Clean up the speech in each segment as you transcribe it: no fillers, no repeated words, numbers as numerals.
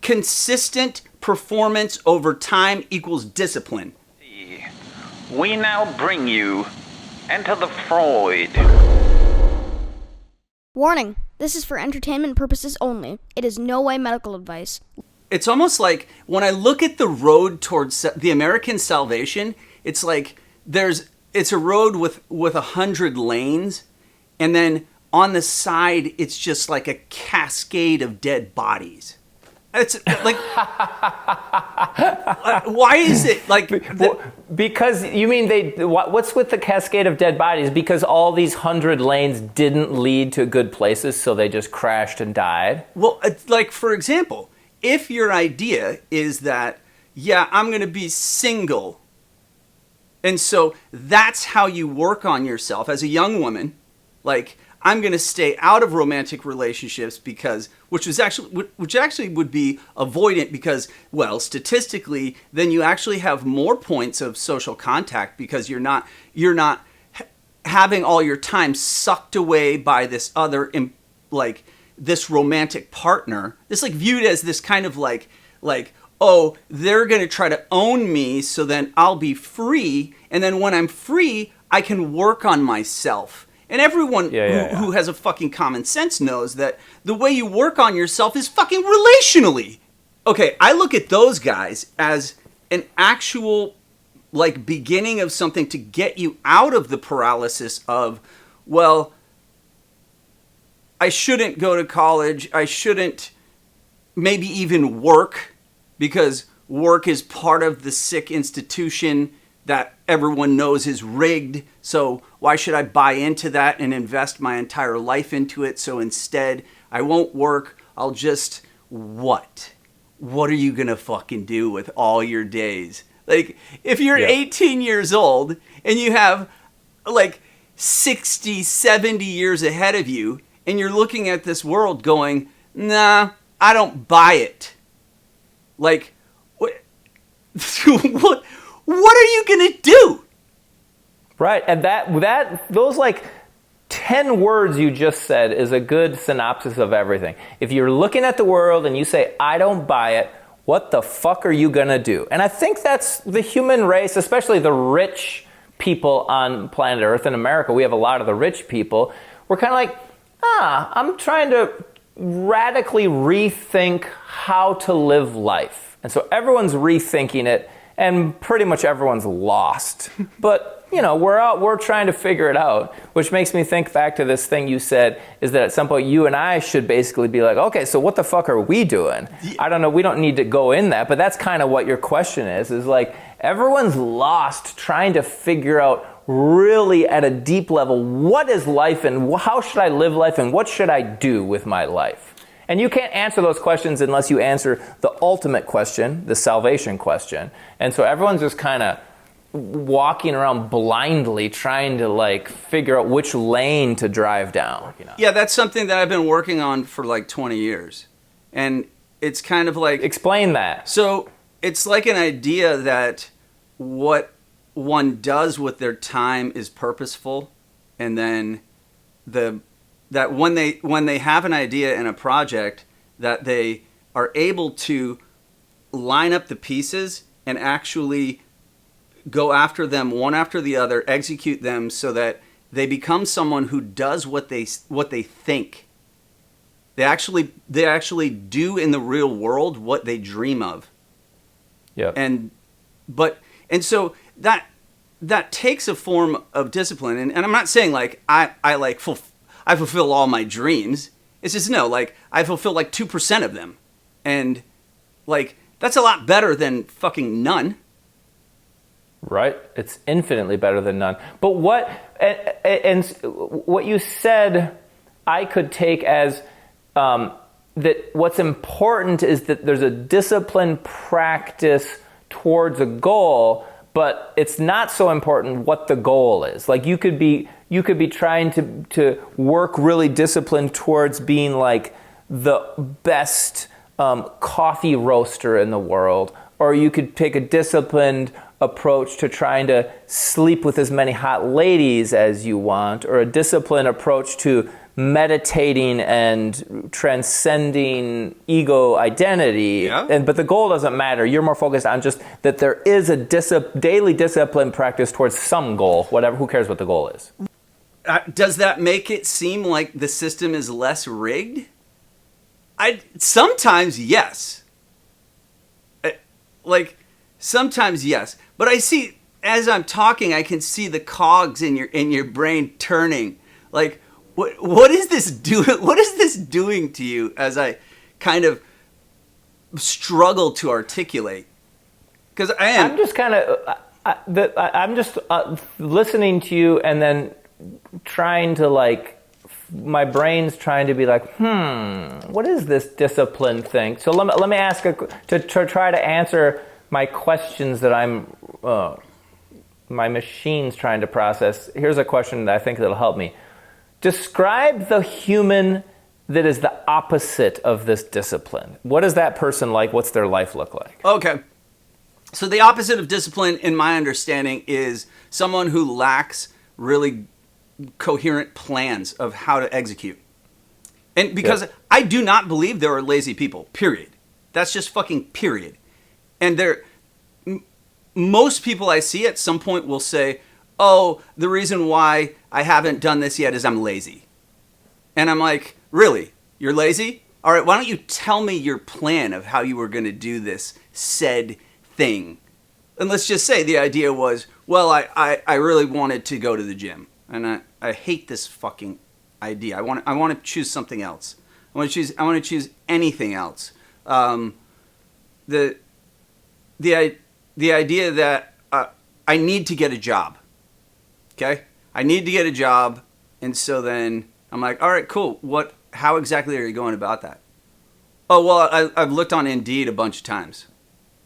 consistent performance over time equals discipline. We now bring you Enter the Freud. Warning, this is for entertainment purposes only. It is no way medical advice. It's almost like when I look at the road towards the American salvation, it's like it's a road with 100 lanes, and then on the side, it's just like a cascade of dead bodies. It's like, why is it like? Because you mean what's with the cascade of dead bodies? Because all these 100 lanes didn't lead to good places, so they just crashed and died? Well, like, for example, if your idea is that, yeah, I'm going to be single, and so that's how you work on yourself as a young woman, like, I'm going to stay out of romantic relationships because, which actually would be avoidant because, well, statistically, then you actually have more points of social contact because you're not having all your time sucked away by this other, like, this romantic partner. This, like, viewed as this kind of like, oh, they're going to try to own me so then I'll be free. And then when I'm free, I can work on myself. And everyone who has a fucking common sense knows that the way you work on yourself is fucking relationally. Okay, I look at those guys as an actual, like, beginning of something to get you out of the paralysis of, well, I shouldn't go to college. I shouldn't maybe even work because work is part of the sick institution that everyone knows is rigged. So why should I buy into that and invest my entire life into it? So instead, I won't work. I'll just, what? What are you going to fucking do with all your days? Like, if you're 18 years old and you have like 60, 70 years ahead of you and you're looking at this world going, nah, I don't buy it. Like, what? What are you going to do? Right, and those like 10 words you just said is a good synopsis of everything. If you're looking at the world and you say, I don't buy it, what the fuck are you going to do? And I think that's the human race, especially the rich people on planet Earth. In America, we have a lot of the rich people. We're kind of like, I'm trying to radically rethink how to live life. And so everyone's rethinking it. And pretty much everyone's lost. But, you know, we're trying to figure it out, which makes me think back to this thing you said, is that at some point you and I should basically be like, okay, so what the fuck are we doing? I don't know, we don't need to go in that, but that's kind of what your question is like everyone's lost trying to figure out really at a deep level, what is life and how should I live life and what should I do with my life? And you can't answer those questions unless you answer the ultimate question, the salvation question. And so everyone's just kind of walking around blindly trying to like figure out which lane to drive down. Yeah, that's something that I've been working on for like 20 years. And it's kind of like... Explain that. So it's like an idea that what one does with their time is purposeful. And then that when they have an idea in a project, that they are able to line up the pieces and actually go after them one after the other, execute them so that they become someone who does what they think. They actually do in the real world what they dream of. Yeah. And so that takes a form of discipline. And I'm not saying like I fulfill all my dreams. It's just, no, like, I fulfill like 2% of them. And, like, that's a lot better than fucking none. Right? It's infinitely better than none. But what you said, I could take as that what's important is that there's a disciplined practice towards a goal, but it's not so important what the goal is. Like, you could be trying to work really disciplined towards being like the best coffee roaster in the world, or you could take a disciplined approach to trying to sleep with as many hot ladies as you want, or a disciplined approach to meditating and transcending ego identity. Yeah. But the goal doesn't matter. You're more focused on just that there is a daily discipline practice towards some goal, whatever. Who cares what the goal is? Does that make it seem like the system is less rigged? Sometimes yes. Sometimes yes. But I see, as I'm talking, I can see the cogs in your brain turning. Like, what is this doing? What is this doing to you? As I kind of struggle to articulate, because I am. I'm just kind of. I'm just listening to you, and then trying to my brain's trying to be like, what is this discipline thing? So let me ask to try to answer my questions that my machine's trying to process. Here's a question that I think that'll help me. Describe the human that is the opposite of this discipline. What is that person like? What's their life look like? Okay. So the opposite of discipline, in my understanding, is someone who lacks really coherent plans of how to execute. And because I do not believe there are lazy people, period. That's just fucking period. And most people I see at some point will say, oh, the reason why I haven't done this yet is I'm lazy. And I'm like, really? You're lazy? All right, why don't you tell me your plan of how you were going to do this said thing? And let's just say the idea was, well, I really wanted to go to the gym. And I hate this fucking idea. I want to choose something else. I want to choose anything else. The idea that I need to get a job. Okay? I need to get a job, and so then I'm like, all right, cool. How exactly are you going about that? Oh, well, I've looked on Indeed a bunch of times.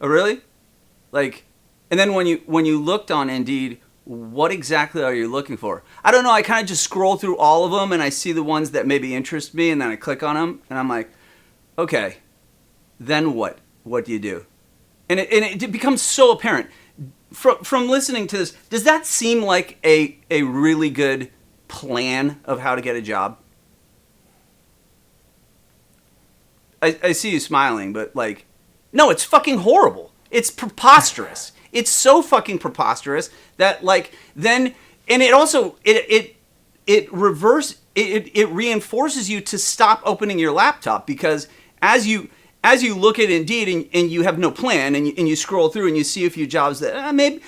Oh, really? And then when you looked on Indeed, what exactly are you looking for? I don't know. I kind of just scroll through all of them, and I see the ones that maybe interest me, and then I click on them, and I'm like, okay, then what? What do you do? And it becomes so apparent. From listening to this, does that seem like a really good plan of how to get a job? I see you smiling, but no, it's fucking horrible. It's preposterous. It's so fucking preposterous that then, and it also, it reinforces you to stop opening your laptop, because as you look at Indeed and you have no plan, and you scroll through and you see a few jobs that maybe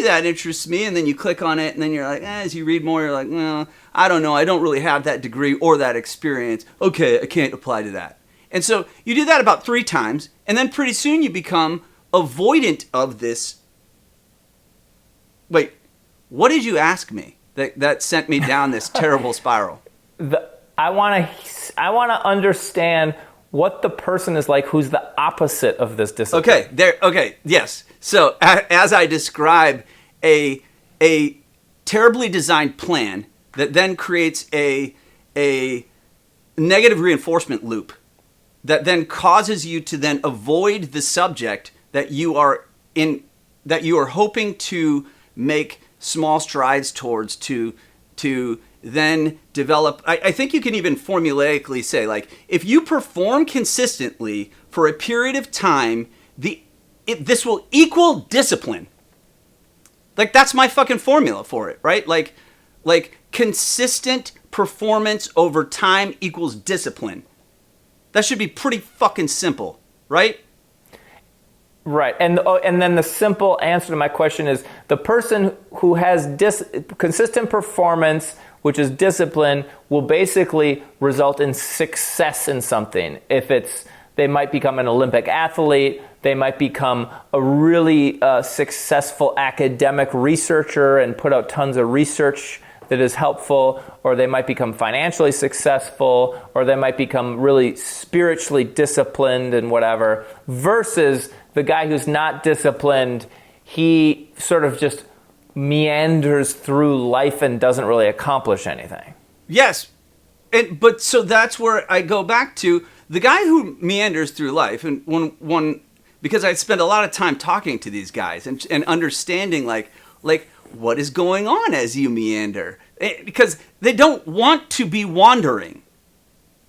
that interests me, and then you click on it, and then you're like, as you read more, you're like, well, I don't know, I don't really have that degree or that experience. Okay, I can't apply to that. And so you do that about 3 times, and then pretty soon you become avoidant of this. Wait, what did you ask me that sent me down this terrible spiral? I want to understand what the person is like who's the opposite of this discipline. Okay, yes. So as I describe a terribly designed plan that then creates a negative reinforcement loop that then causes you to then avoid the subject that you are hoping to make small strides towards to then develop. I think you can even formulaically say, if you perform consistently for a period of time, this will equal discipline. That's my fucking formula for it, right? Consistent performance over time equals discipline. That should be pretty fucking simple, right? Right, and then the simple answer to my question is the person who has consistent performance, which is discipline, will basically result in success in something. They might become an Olympic athlete, they might become a really successful academic researcher and put out tons of research that is helpful, or they might become financially successful, or they might become really spiritually disciplined and whatever, versus the guy who's not disciplined, he sort of just meanders through life and doesn't really accomplish anything. Yes, but so that's where I go back to the guy who meanders through life, and because I spend a lot of time talking to these guys and understanding what is going on as you meander? Because they don't want to be wandering.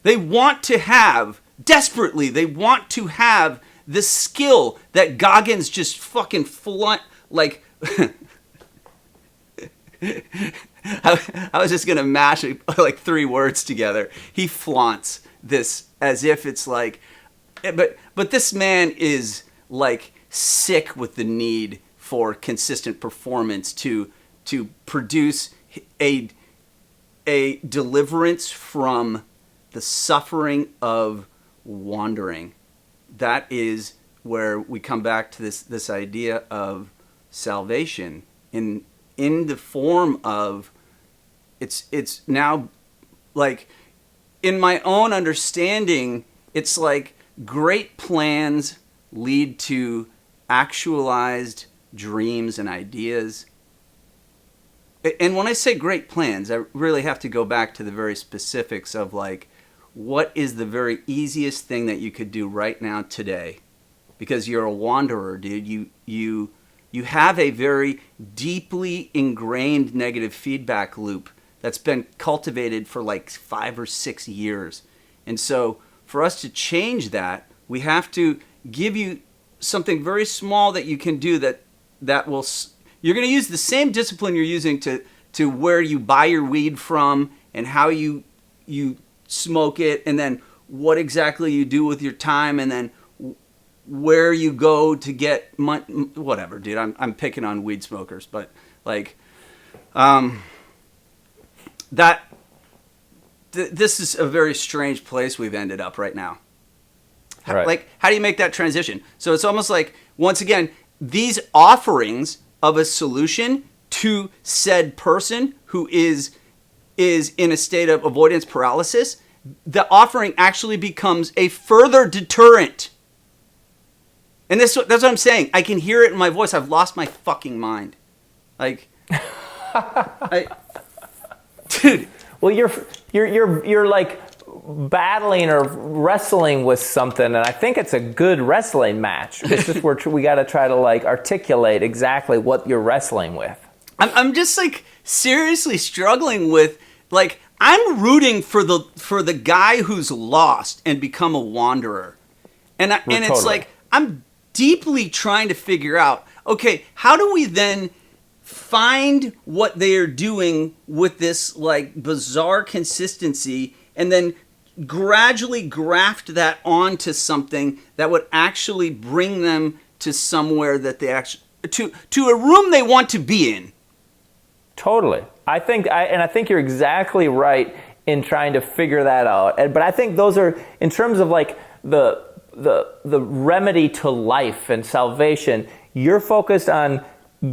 They want to have, desperately, they want to have the skill that Goggins just fucking like... I was just going to mash like 3 words together. He flaunts this as if it's like... But this man is like sick with the need for consistent performance to produce a deliverance from the suffering of wandering. That is where we come back to this idea of salvation in the form of it's now like, in my own understanding, it's like great plans lead to actualized dreams and ideas. And when I say great plans, I really have to go back to the very specifics of like, what is the very easiest thing that you could do right now today? Because you're a wanderer, dude. You have a very deeply ingrained negative feedback loop that's been cultivated for like 5 or 6 years. And so for us to change that, we have to give you something very small that you can do that will... You're going to use the same discipline you're using to where you buy your weed from and how you smoke it, and then what exactly you do with your time, and then where you go to get whatever, dude. I'm picking on weed smokers, but like, this is a very strange place we've ended up right now. Right. Like, how do you make that transition? So it's almost like, once again, these offerings of a solution to said person who is in a state of avoidance paralysis, the offering actually becomes a further deterrent. And that's what I'm saying. I can hear it in my voice. I've lost my fucking mind. Like, dude. Well, you're like battling or wrestling with something, and I think it's a good wrestling match. It's just we got to try to like articulate exactly what you're wrestling with. I'm just like seriously struggling with, like, I'm rooting for the guy who's lost and become a wanderer, and Totally. It's like I'm deeply trying to figure out, okay, how do we then find what they are doing with this like bizarre consistency, and then gradually graft that onto something that would actually bring them to somewhere that they actually to a room they want to be in. Totally. I think you're exactly right in trying to figure that out. But I think those are, in terms of like the remedy to life and salvation, you're focused on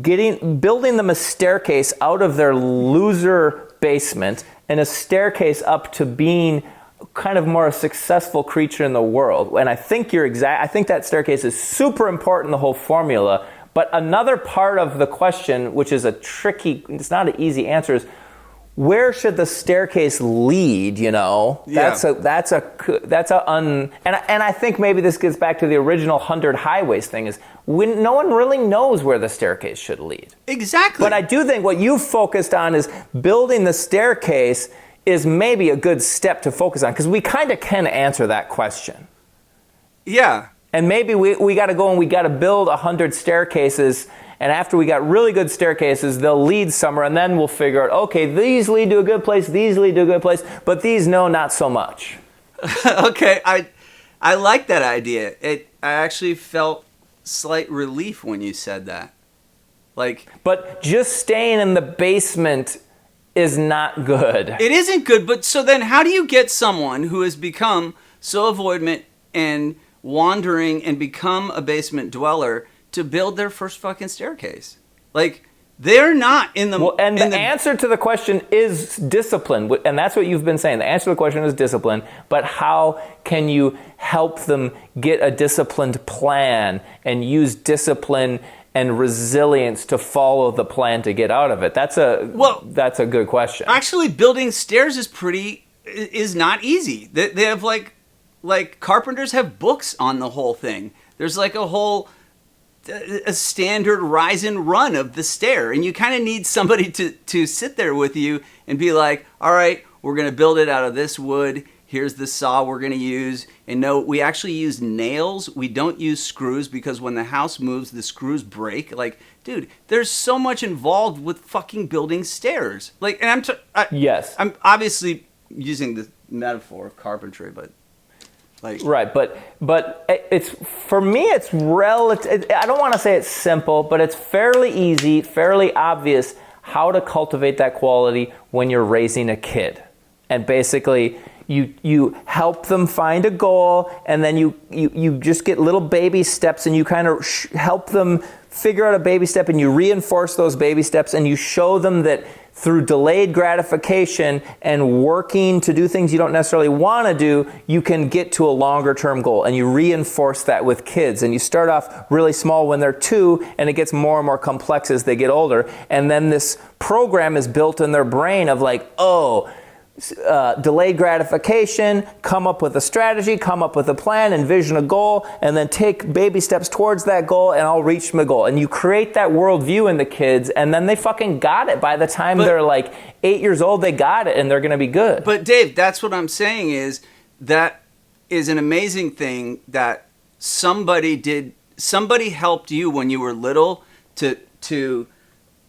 building them a staircase out of their loser basement and a staircase up to being kind of more a successful creature in the world. And I think I think that staircase is super important in the whole formula. But another part of the question, which is it's not an easy answer, is where should the staircase lead? You know, Yeah. And I think maybe this gets back to the original 100 highways thing, is when no one really knows where the staircase should lead. Exactly. But I do think what you've focused on is building the staircase is maybe a good step to focus on, because we kind of can answer that question. Yeah. And maybe we got to go and we got to build 100 staircases, and after we got really good staircases, they'll lead somewhere, and then we'll figure out, okay, these lead to a good place, these lead to a good place, but these, no, not so much. Okay, I like that idea. I actually felt slight relief when you said that. Like, but just staying in the basement is not good. it isn't good, but so then how do you get someone who has become so avoidant and wandering and become a basement dweller to build their first fucking staircase? Like, they're not in the... Well, and the answer to the question is discipline, and that's what you've been saying. The answer to the question is discipline, but how can you help them get a disciplined plan and use discipline and resilience to follow the plan to get out of it? That's a good question. Actually, building stairs is not easy. They have like carpenters have books on the whole thing. There's like a whole a standard rise and run of the stair, and you kind of need somebody to sit there with you and be like, all right, we're going to build it out of this wood. Here's the saw we're going to use. And no, we actually use nails. We don't use screws because when the house moves, the screws break. Like, dude, there's so much involved with fucking building stairs. Like, and yes, I'm obviously using the metaphor of carpentry, but like, right, but it's, for me, it's relative. I don't want to say it's simple, but it's fairly easy, fairly obvious how to cultivate that quality when you're raising a kid. And basically, you help them find a goal, and then you just get little baby steps, and you kind of help them figure out a baby step, and you reinforce those baby steps, and you show them that through delayed gratification and working to do things you don't necessarily want to do, you can get to a longer term goal. And you reinforce that with kids. And you start off really small when they're 2, and it gets more and more complex as they get older. And then this program is built in their brain of like, oh, delayed gratification, come up with a strategy, come up with a plan, envision a goal, and then take baby steps towards that goal, and I'll reach my goal. And you create that worldview in the kids, and then they fucking got it. By the time they're like 8 years old, they got it, and they're going to be good. But Dave, that's what I'm saying is that is an amazing thing that somebody helped you when you were little to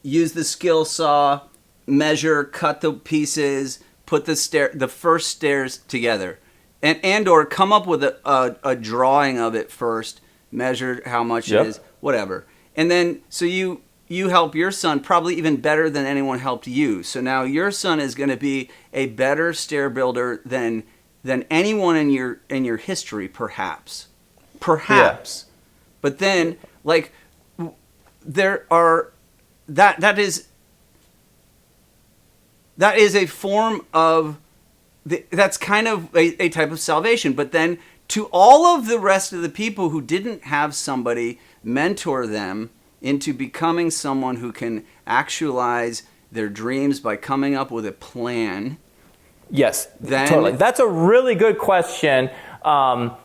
use the skill saw, measure, cut the pieces, put the first stairs together, and or come up with a drawing of it first, measure how much it is, whatever. And then, so you help your son probably even better than anyone helped you. So now your son is going to be a better stair builder than anyone in your history, perhaps. Yeah. But then, like, there are, that is a form of, that's kind of a type of salvation. But then to all of the rest of the people who didn't have somebody mentor them into becoming someone who can actualize their dreams by coming up with a plan. Yes, totally. That's a really good question.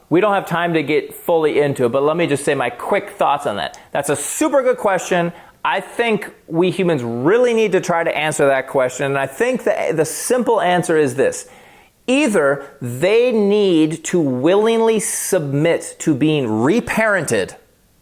We don't have time to get fully into it, but let me just say my quick thoughts on that. That's a super good question. I think we humans really need to try to answer that question. And I think the simple answer is this. Either they need to willingly submit to being reparented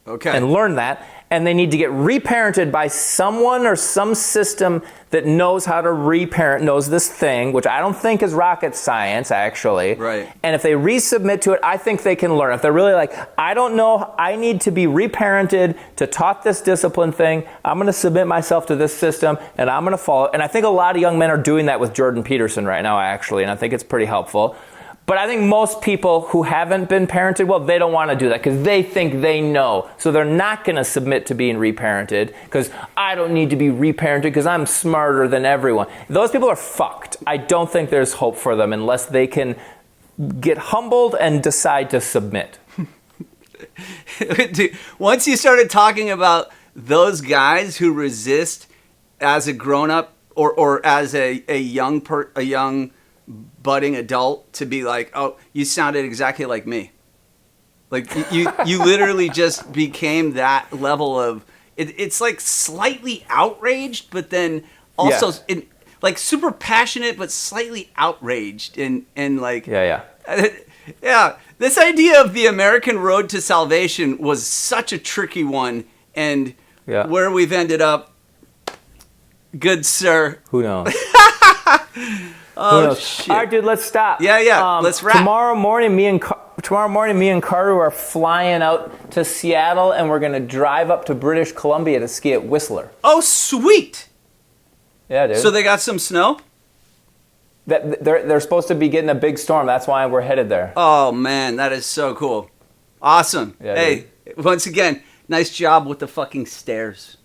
and learn that, and they need to get reparented by someone or some system that knows how to reparent, knows this thing, which I don't think is rocket science, actually. Right. And if they resubmit to it, I think they can learn. If they're really like, I don't know, I need to be reparented to taught this discipline thing, I'm going to submit myself to this system, and I'm going to follow. And I think a lot of young men are doing that with Jordan Peterson right now, actually, and I think it's pretty helpful. But I think most people who haven't been parented, well, they don't want to do that because they think they know. So they're not going to submit to being reparented because I don't need to be reparented because I'm smarter than everyone. Those people are fucked. I don't think there's hope for them unless they can get humbled and decide to submit. Dude, once you started talking about those guys who resist as a grown-up or as a young budding adult to be like, oh, you sounded exactly like me. Like you literally just became that level of it's like slightly outraged, but then also like super passionate, but slightly outraged and like yeah. This idea of the American road to salvation was such a tricky one, and where we've ended up, good sir, who knows. Oh, shit. All right, dude, let's stop. Yeah, let's wrap. Tomorrow morning, me and Karu are flying out to Seattle, and we're going to drive up to British Columbia to ski at Whistler. Oh, sweet. Yeah, dude. So they got some snow? They're supposed to be getting a big storm. That's why we're headed there. Oh, man, that is so cool. Awesome. Yeah, hey, dude. Once again, nice job with the fucking stairs.